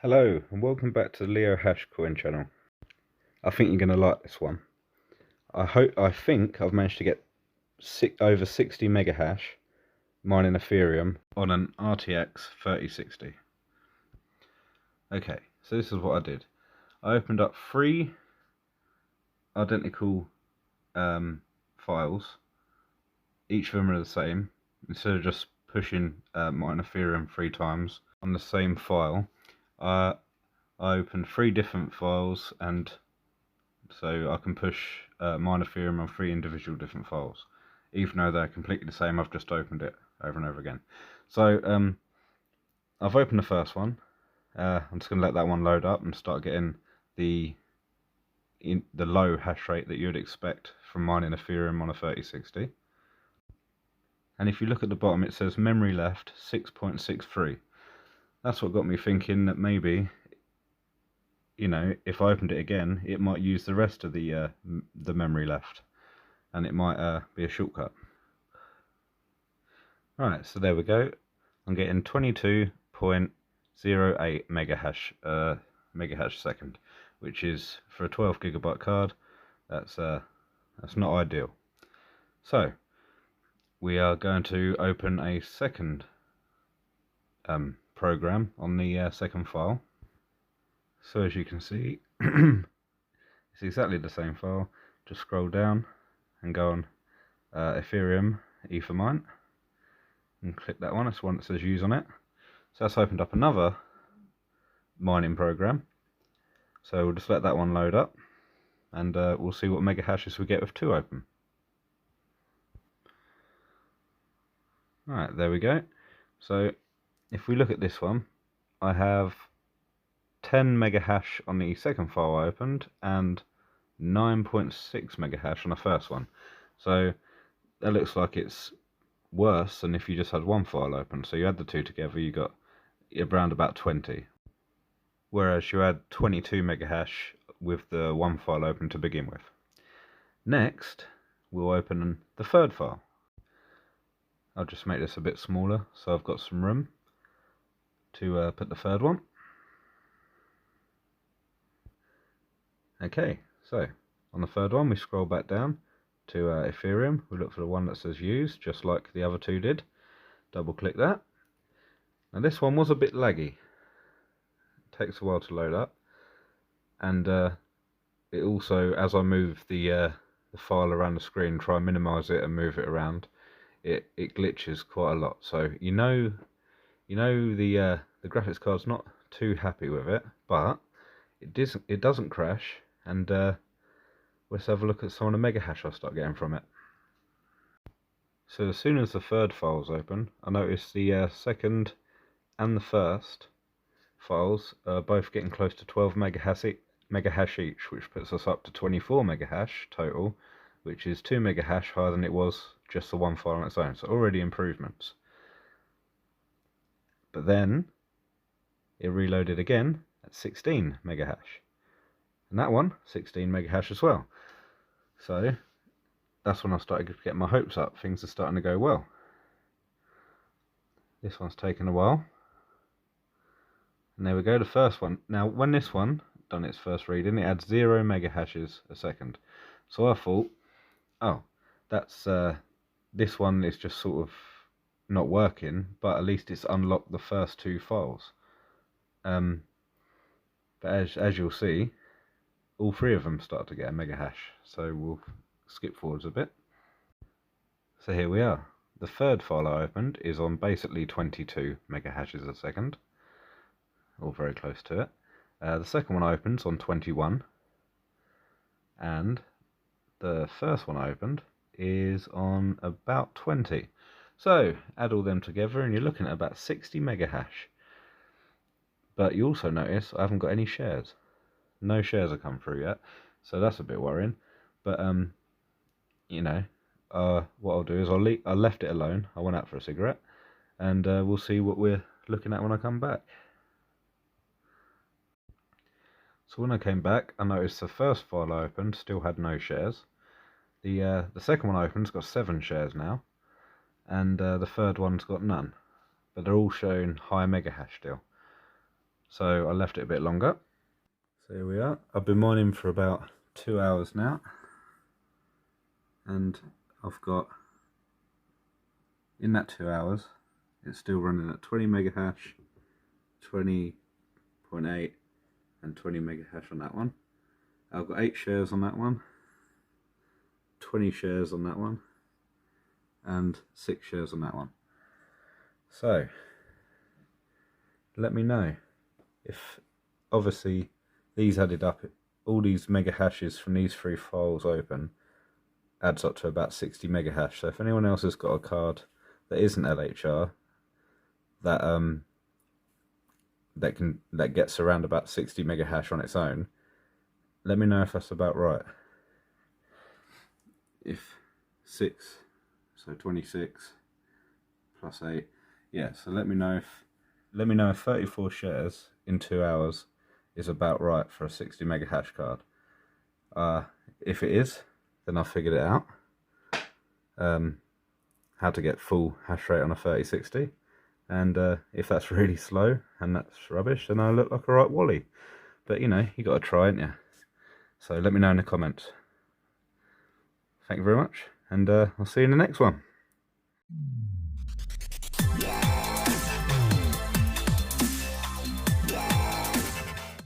Hello and welcome back to the Leo Hash Coin channel. I think you're going to like this one. I think I've managed to get over 60 mega hash mining Ethereum on an RTX 3060. Okay, so this is what I did. I opened up 3 identical files. Each of them are the same. Instead of just pushing mine Ethereum 3 times on the same file, I opened 3 different files, and so I can push mine Ethereum on 3 individual different files. Even though they're completely the same, I've just opened it over and over again. So I've opened the first one. I'm just going to let that one load up and start getting the low hash rate that you'd expect from mining Ethereum on a 3060. And if you look at the bottom, it says memory left 6.63. That's what got me thinking that maybe, you know, if I opened it again, it might use the rest of the memory left, and it might be a shortcut. Right, so there we go. I'm getting 22.08 mega hash second, which is, for a 12 gigabyte card, that's not ideal. So we are going to open a second program on the second file. So as you can see, it's exactly the same file. Just scroll down and go on Ethereum Ethermine and click that one. It's the one that says use on it. So that's opened up another mining program. So we'll just let that one load up, and we'll see what mega hashes we get with 2 open. Alright, there we go. So if we look at this one, I have 10 mega hash on the second file I opened and 9.6 mega hash on the first one. So that looks like it's worse than if you just had one file open. So you add the 2 together, you got around about 20. Whereas you add 22 mega hash with the one file open to begin with. Next, we'll open the third file. I'll just make this a bit smaller so I've got some room to put the third one. Okay, so on the third one we scroll back down to Ethereum. We look for the one that says use, just like the other 2 did. Double click that. Now this one was a bit laggy. It takes a while to load up, and it also, as I move the file around the screen, try and minimize it and move it around, it glitches quite a lot. So you know the graphics card's not too happy with it, but it doesn't crash. And let's have a look at some of the mega hash I start getting from it. So as soon as the third file's open, I notice the second and the first files are both getting close to 12 mega hash each, which puts us up to 24 mega hash total, which is 2 mega hash higher than it was just the one file on its own. So already improvements. But then it reloaded again at 16 mega hash, and that one 16 mega hash as well. So that's when I started to get my hopes up. Things are starting to go well. This one's taken a while, and there we go, the first one. Now when this one done its first reading, it had 0 mega hashes a second. So I thought, oh, that's this one is just sort of not working, but at least it's unlocked the first 2 files. But as you'll see, all 3 of them start to get a mega hash. So we'll skip forwards a bit. So here we are. The third file I opened is on basically 22 mega hashes a second, or very close to it. The second one I opened's on 21, and the first one I opened is on about 20. So add all them together and you're looking at about 60 mega hash. But you also notice I haven't got any shares. No shares have come through yet, so that's a bit worrying. But you know, what I'll do is I left it alone. I went out for a cigarette, and we'll see what we're looking at when I come back. So when I came back, I noticed the first file I opened still had no shares. The second one I opened's got 7 shares now, and the third one's got none. But they're all showing high mega hash still. so I left it a bit longer. So here we are. I've been mining for about 2 hours now, and I've got, in that 2 hours, it's still running at 20 mega hash, 20.8 and 20 mega hash on that one. I've got 8 shares on that one, 20 shares on that one, and 6 shares on that one. So let me know if, obviously these added up, all these mega hashes from these 3 files open adds up to about 60 mega hash. So if anyone else has got a card that isn't LHR that that gets around about 60 mega hash on its own, let me know if that's about right. If 6, so 26 plus 8, yeah, so let me know if 34 shares in 2 hours is about right for a 60 mega hash card. If it is, then I've figured it out. How to get full hash rate on a 3060. And if that's really slow and that's rubbish, then I look like a right wally. But you know, you got to try, ain't you? So let me know in the comments. Thank you very much, and I'll see you in the next one.